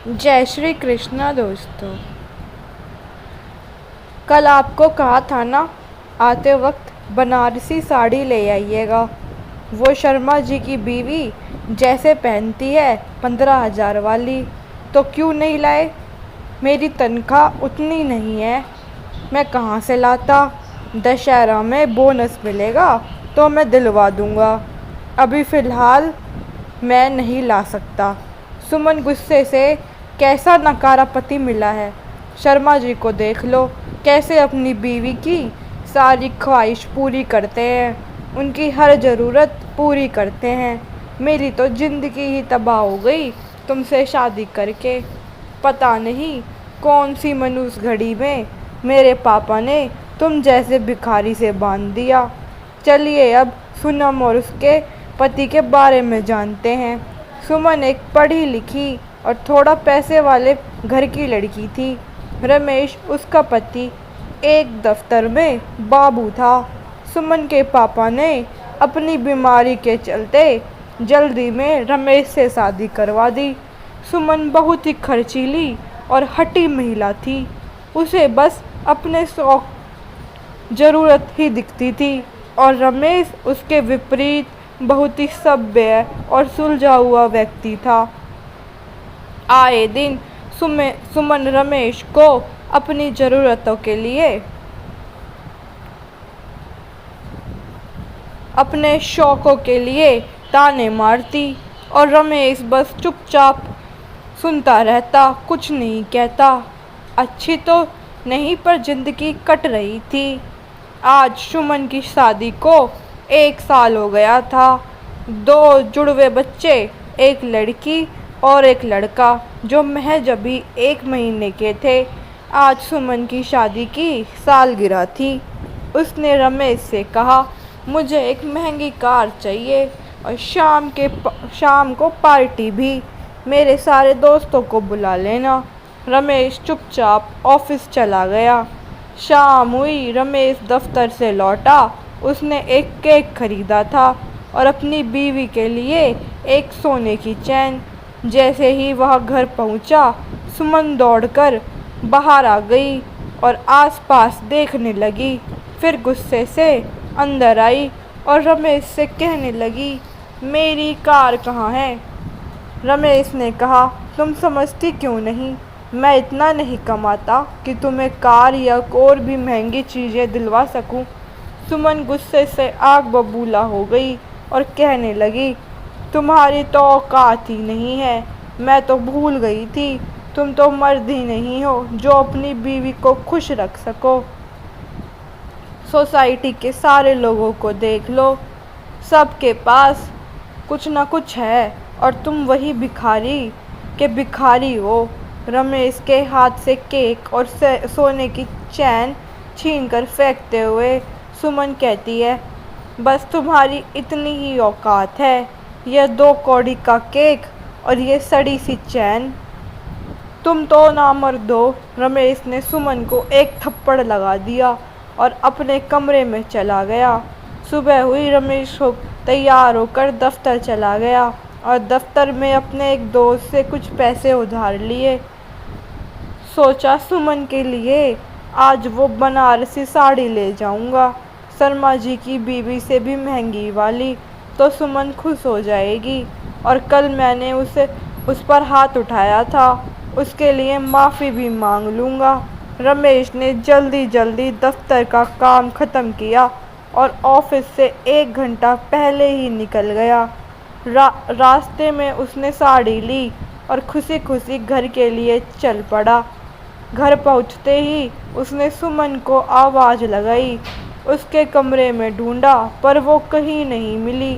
जय श्री कृष्णा दोस्तों। कल आपको कहा था ना, आते वक्त बनारसी साड़ी ले आइएगा। वो शर्मा जी की बीवी जैसे पहनती है 15,000 वाली, तो क्यों नहीं लाए? मेरी तनख्वाह उतनी नहीं है, मैं कहाँ से लाता। दशहरा में बोनस मिलेगा तो मैं दिलवा दूँगा, अभी फ़िलहाल मैं नहीं ला सकता। सुमन गुस्से से, कैसा नकारा पति मिला है। शर्मा जी को देख लो, कैसे अपनी बीवी की सारी ख्वाहिश पूरी करते हैं, उनकी हर ज़रूरत पूरी करते हैं। मेरी तो ज़िंदगी ही तबाह हो गई तुमसे शादी करके। पता नहीं कौन सी मनुष्य घड़ी में मेरे पापा ने तुम जैसे भिखारी से बांध दिया। चलिए अब पूनम और उसके पति के बारे में जानते हैं। सुमन एक पढ़ी लिखी और थोड़ा पैसे वाले घर की लड़की थी। रमेश उसका पति एक दफ्तर में बाबू था। सुमन के पापा ने अपनी बीमारी के चलते जल्दी में रमेश से शादी करवा दी। सुमन बहुत ही खर्चीली और हठी महिला थी, उसे बस अपने शौक ज़रूरत ही दिखती थी, और रमेश उसके विपरीत बहुत ही सभ्य और सुलझा हुआ व्यक्ति था। आए दिन सुमन रमेश को अपनी ज़रूरतों के लिए, अपने शौक़ों के लिए ताने मारती, और रमेश बस चुपचाप सुनता रहता, कुछ नहीं कहता। अच्छी तो नहीं, पर ज़िंदगी कट रही थी। आज सुमन की शादी को 1 साल हो गया था। 2 जुड़वे बच्चे, एक लड़की और एक लड़का, जो महज अभी 1 महीने के थे। आज सुमन की शादी की सालगिरह थी। उसने रमेश से कहा, मुझे एक महंगी कार चाहिए और शाम को पार्टी भी, मेरे सारे दोस्तों को बुला लेना। रमेश चुपचाप ऑफिस चला गया। शाम हुई, रमेश दफ्तर से लौटा। उसने एक केक खरीदा था और अपनी बीवी के लिए एक सोने की चैन। जैसे ही वह घर पहुंचा, सुमन दौड़कर बाहर आ गई और आसपास देखने लगी। फिर गुस्से से अंदर आई और रमेश से कहने लगी, मेरी कार कहाँ है? रमेश ने कहा, तुम समझती क्यों नहीं? मैं इतना नहीं कमाता कि तुम्हें कार या और भी महंगी चीज़ें दिलवा सकूं। सुमन गुस्से से आग बबूला हो गई और कहने लगी, तुम्हारी तो औकात ही नहीं है। मैं तो भूल गई थी, तुम तो मर्द ही नहीं हो जो अपनी बीवी को खुश रख सको। सोसाइटी के सारे लोगों को देख लो, सबके पास कुछ ना कुछ है, और तुम वही भिखारी के भिखारी हो। रमेश के हाथ से केक और सोने की चैन छीनकर फेंकते हुए सुमन कहती है, बस तुम्हारी इतनी ही औकात है। यह 2 कौड़ी का केक और ये सड़ी सी चैन, तुम तो नामर्द हो। रमेश ने सुमन को एक थप्पड़ लगा दिया और अपने कमरे में चला गया। सुबह हुई, रमेश तैयार होकर दफ्तर चला गया और दफ्तर में अपने एक दोस्त से कुछ पैसे उधार लिए। सोचा, सुमन के लिए आज वो बनारसी साड़ी ले जाऊंगा, शर्मा जी की बीवी से भी महंगी वाली, तो सुमन खुश हो जाएगी। और कल मैंने उस पर हाथ उठाया था, उसके लिए माफ़ी भी मांग लूँगा। रमेश ने जल्दी जल्दी दफ्तर का काम ख़त्म किया और ऑफिस से 1 घंटा पहले ही निकल गया। रास्ते में उसने साड़ी ली और खुशी खुशी घर के लिए चल पड़ा। घर पहुंचते ही उसने सुमन को आवाज़ लगाई, उसके कमरे में ढूंढा पर वो कहीं नहीं मिली।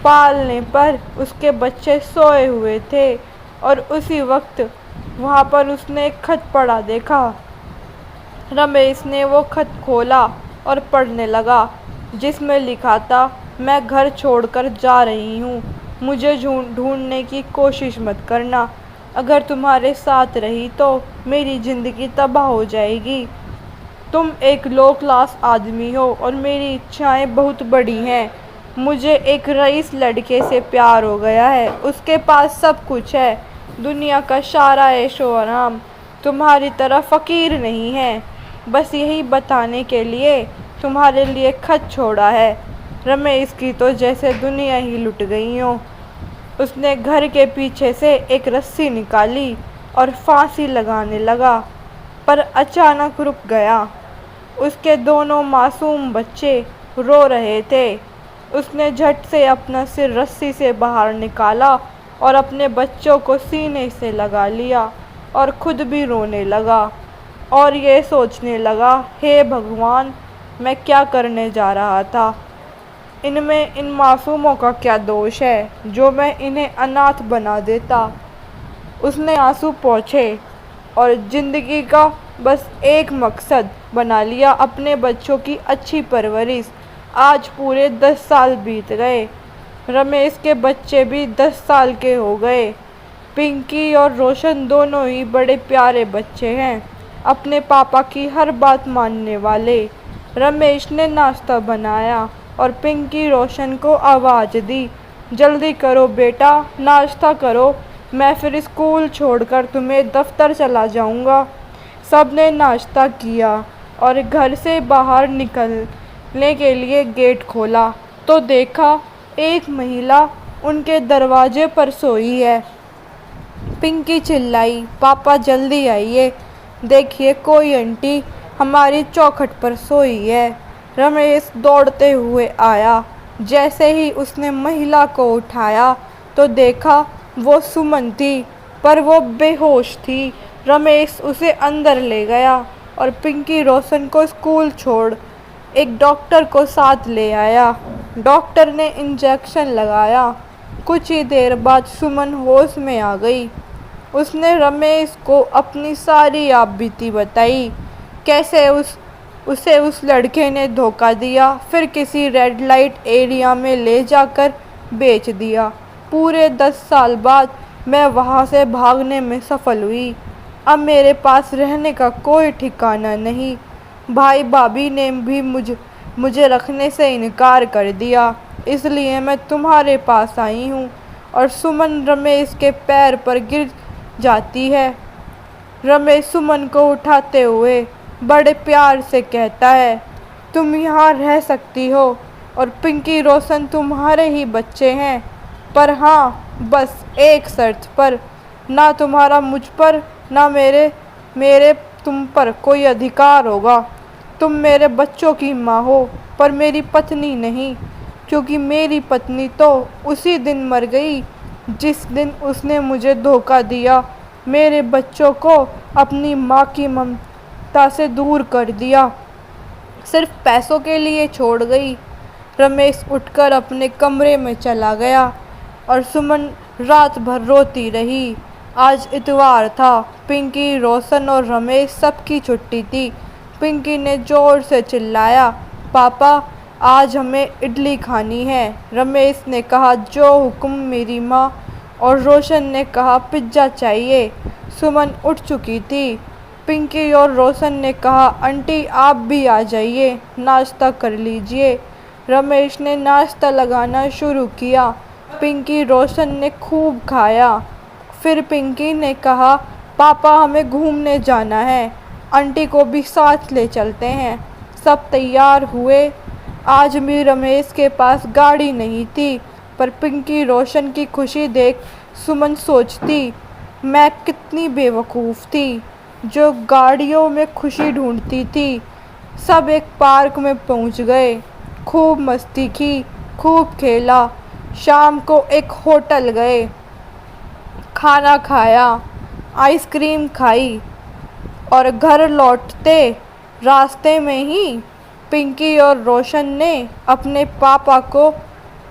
पालने पर उसके बच्चे सोए हुए थे और उसी वक्त वहाँ पर उसने एक खत पड़ा देखा। रमेश ने वो खत खोला और पढ़ने लगा, जिसमें लिखा था, मैं घर छोड़कर जा रही हूँ, मुझे ढूंढने की कोशिश मत करना। अगर तुम्हारे साथ रही तो मेरी ज़िंदगी तबाह हो जाएगी। तुम एक लो क्लास आदमी हो और मेरी इच्छाएं बहुत बड़ी हैं। मुझे एक रईस लड़के से प्यार हो गया है, उसके पास सब कुछ है, दुनिया का सारा ऐशो आराम तुम्हारी तरह फ़कीर नहीं है। बस यही बताने के लिए तुम्हारे लिए खत छोड़ा है। रमेश की तो जैसे दुनिया ही लुट गई हो। उसने घर के पीछे से एक रस्सी निकाली और फांसी लगाने लगा, पर अचानक रुक गया। उसके दोनों मासूम बच्चे रो रहे थे। उसने झट से अपना सिर रस्सी से बाहर निकाला और अपने बच्चों को सीने से लगा लिया और खुद भी रोने लगा और ये सोचने लगा, हे भगवान, मैं क्या करने जा रहा था। इनमें इन मासूमों का क्या दोष है जो मैं इन्हें अनाथ बना देता। उसने आंसू पोंछे और ज़िंदगी का बस एक मकसद बना लिया, अपने बच्चों की अच्छी परवरिश। आज पूरे 10 साल बीत गए। रमेश के बच्चे भी 10 साल के हो गए। पिंकी और रोशन दोनों ही बड़े प्यारे बच्चे हैं, अपने पापा की हर बात मानने वाले। रमेश ने नाश्ता बनाया और पिंकी रोशन को आवाज़ दी, जल्दी करो बेटा, नाश्ता करो, मैं फिर स्कूल छोड़कर तुम्हें दफ्तर चला जाऊंगा। सब ने नाश्ता किया और घर से बाहर निकलने के लिए गेट खोला तो देखा एक महिला उनके दरवाजे पर सोई है। पिंकी चिल्लाई, पापा जल्दी आइए, देखिए कोई आंटी हमारी चौखट पर सोई है। रमेश दौड़ते हुए आया। जैसे ही उसने महिला को उठाया तो देखा वो सुमन थी, पर वो बेहोश थी। रमेश उसे अंदर ले गया और पिंकी रोशन को स्कूल छोड़ एक डॉक्टर को साथ ले आया। डॉक्टर ने इंजेक्शन लगाया। कुछ ही देर बाद सुमन होश में आ गई। उसने रमेश को अपनी सारी आपबीती बताई, कैसे उसे उस लड़के ने धोखा दिया, फिर किसी रेड लाइट एरिया में ले जाकर बेच दिया। पूरे 10 साल बाद मैं वहाँ से भागने में सफल हुई। अब मेरे पास रहने का कोई ठिकाना नहीं। भाई भाभी ने भी मुझे रखने से इनकार कर दिया, इसलिए मैं तुम्हारे पास आई हूँ। और सुमन रमेश के पैर पर गिर जाती है। रमेश सुमन को उठाते हुए बड़े प्यार से कहता है, तुम यहाँ रह सकती हो और पिंकी रोशन तुम्हारे ही बच्चे हैं, पर हाँ, बस एक शर्त पर, ना तुम्हारा मुझ पर ना मेरे तुम पर कोई अधिकार होगा। तुम मेरे बच्चों की माँ हो पर मेरी पत्नी नहीं, क्योंकि मेरी पत्नी तो उसी दिन मर गई जिस दिन उसने मुझे धोखा दिया, मेरे बच्चों को अपनी माँ की ममता से दूर कर दिया, सिर्फ पैसों के लिए छोड़ गई। रमेश उठकर अपने कमरे में चला गया और सुमन रात भर रोती रही। आज इतवार था। पिंकी, रोशन और रमेश सबकी छुट्टी थी। पिंकी ने ज़ोर से चिल्लाया, पापा आज हमें इडली खानी है। रमेश ने कहा, जो हुक्म मेरी माँ। और रोशन ने कहा, पिज्ज़ा चाहिए। सुमन उठ चुकी थी। पिंकी और रोशन ने कहा, आंटी आप भी आ जाइए, नाश्ता कर लीजिए। रमेश ने नाश्ता लगाना शुरू किया। पिंकी रोशन ने खूब खाया। फिर पिंकी ने कहा, पापा हमें घूमने जाना है, आंटी को भी साथ ले चलते हैं। सब तैयार हुए। आज भी रमेश के पास गाड़ी नहीं थी, पर पिंकी रोशन की खुशी देख सुमन सोचती, मैं कितनी बेवकूफ़ थी जो गाड़ियों में खुशी ढूंढती थी। सब एक पार्क में पहुंच गए, खूब मस्ती की, खूब खेला। शाम को एक होटल गए, खाना खाया, आइसक्रीम खाई और घर लौटते रास्ते में ही पिंकी और रोशन ने अपने पापा को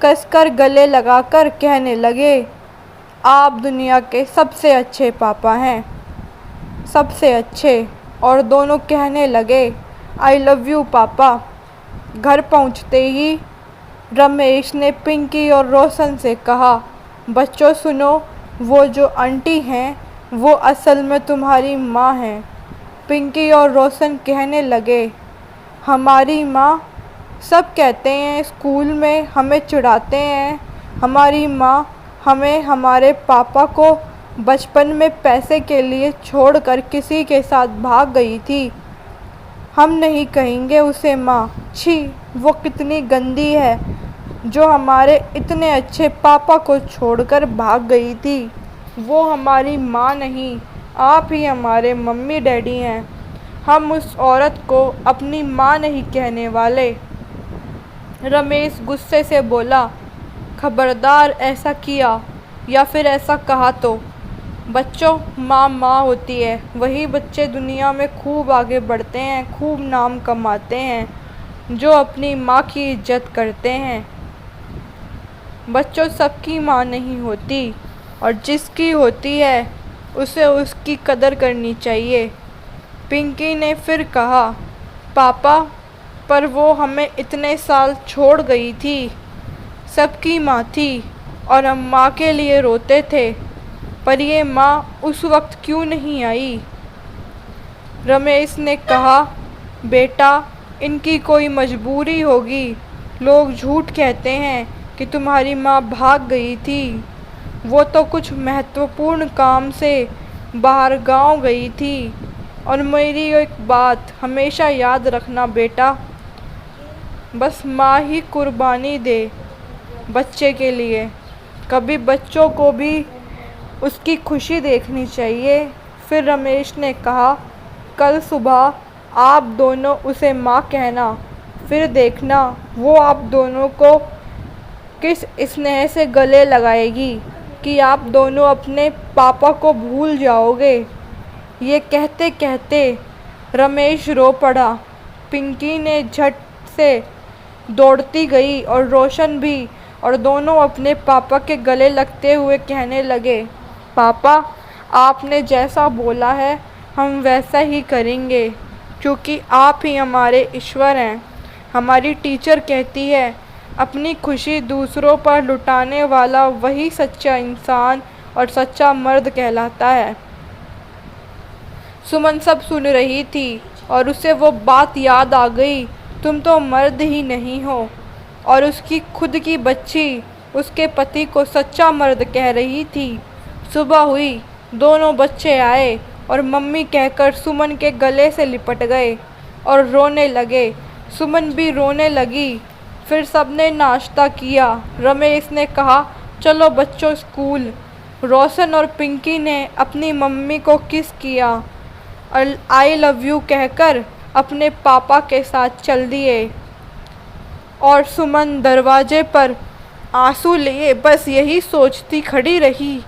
कसकर गले लगाकर कहने लगे, आप दुनिया के सबसे अच्छे पापा हैं, सबसे अच्छे। और दोनों कहने लगे, आई लव यू पापा। घर पहुंचते ही रमेश ने पिंकी और रोशन से कहा, बच्चों सुनो, वो जो आंटी हैं वो असल में तुम्हारी माँ हैं। पिंकी और रोशन कहने लगे, हमारी माँ? सब कहते हैं, स्कूल में हमें चिढ़ाते हैं, हमारी माँ हमें हमारे पापा को बचपन में पैसे के लिए छोड़कर किसी के साथ भाग गई थी। हम नहीं कहेंगे उसे माँ, छी वो कितनी गंदी है जो हमारे इतने अच्छे पापा को छोड़कर भाग गई थी। वो हमारी माँ नहीं, आप ही हमारे मम्मी डैडी हैं। हम उस औरत को अपनी माँ नहीं कहने वाले। रमेश गुस्से से बोला, खबरदार ऐसा किया या फिर ऐसा कहा तो। बच्चों, माँ माँ होती है, वही बच्चे दुनिया में खूब आगे बढ़ते हैं, खूब नाम कमाते हैं जो अपनी माँ की इज्जत करते हैं। बच्चों, सबकी माँ नहीं होती और जिसकी होती है उसे उसकी कदर करनी चाहिए। पिंकी ने फिर कहा, पापा, पर वो हमें इतने साल छोड़ गई थी। सबकी माँ थी और हम माँ के लिए रोते थे, पर ये माँ उस वक्त क्यों नहीं आई? रमेश ने कहा, बेटा, इनकी कोई मजबूरी होगी। लोग झूठ कहते हैं कि तुम्हारी माँ भाग गई थी। वो तो कुछ महत्वपूर्ण काम से बाहर गांव गई थी। और मेरी एक बात हमेशा याद रखना बेटा, बस माँ ही कुर्बानी दे बच्चे के लिए। कभी बच्चों को भी उसकी खुशी देखनी चाहिए। फिर रमेश ने कहा, कल सुबह आप दोनों उसे माँ कहना, फिर देखना वो आप दोनों को किस स्नेह से गले लगाएगी कि आप दोनों अपने पापा को भूल जाओगे। ये कहते कहते रमेश रो पड़ा। पिंकी ने झट से दौड़ती गई और रोशन भी, और दोनों अपने पापा के गले लगते हुए कहने लगे, पापा, आपने जैसा बोला है हम वैसा ही करेंगे, क्योंकि आप ही हमारे ईश्वर हैं। हमारी टीचर कहती है, अपनी खुशी दूसरों पर लुटाने वाला वही सच्चा इंसान और सच्चा मर्द कहलाता है। सुमन सब सुन रही थी और उसे वो बात याद आ गई, तुम तो मर्द ही नहीं हो। और उसकी खुद की बच्ची उसके पति को सच्चा मर्द कह रही थी। सुबह हुई, दोनों बच्चे आए और मम्मी कहकर सुमन के गले से लिपट गए और रोने लगे। सुमन भी रोने लगी। फिर सबने नाश्ता किया। रमेश ने कहा, चलो बच्चों स्कूल। रोशन और पिंकी ने अपनी मम्मी को किस किया और आई लव यू कहकर अपने पापा के साथ चल दिए। और सुमन दरवाजे पर आंसू लिए बस यही सोचती खड़ी रही,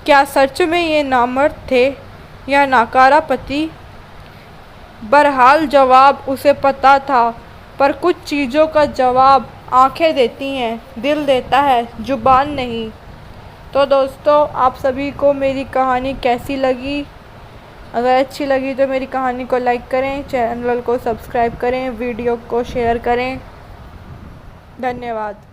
क्या सच में ये नामर्द थे या नाकारा पति? बहरहाल जवाब उसे पता था, पर कुछ चीज़ों का जवाब आंखें देती हैं, दिल देता है, जुबान नहीं। तो दोस्तों, आप सभी को मेरी कहानी कैसी लगी? अगर अच्छी लगी तो मेरी कहानी को लाइक करें, चैनल को सब्सक्राइब करें, वीडियो को शेयर करें। धन्यवाद।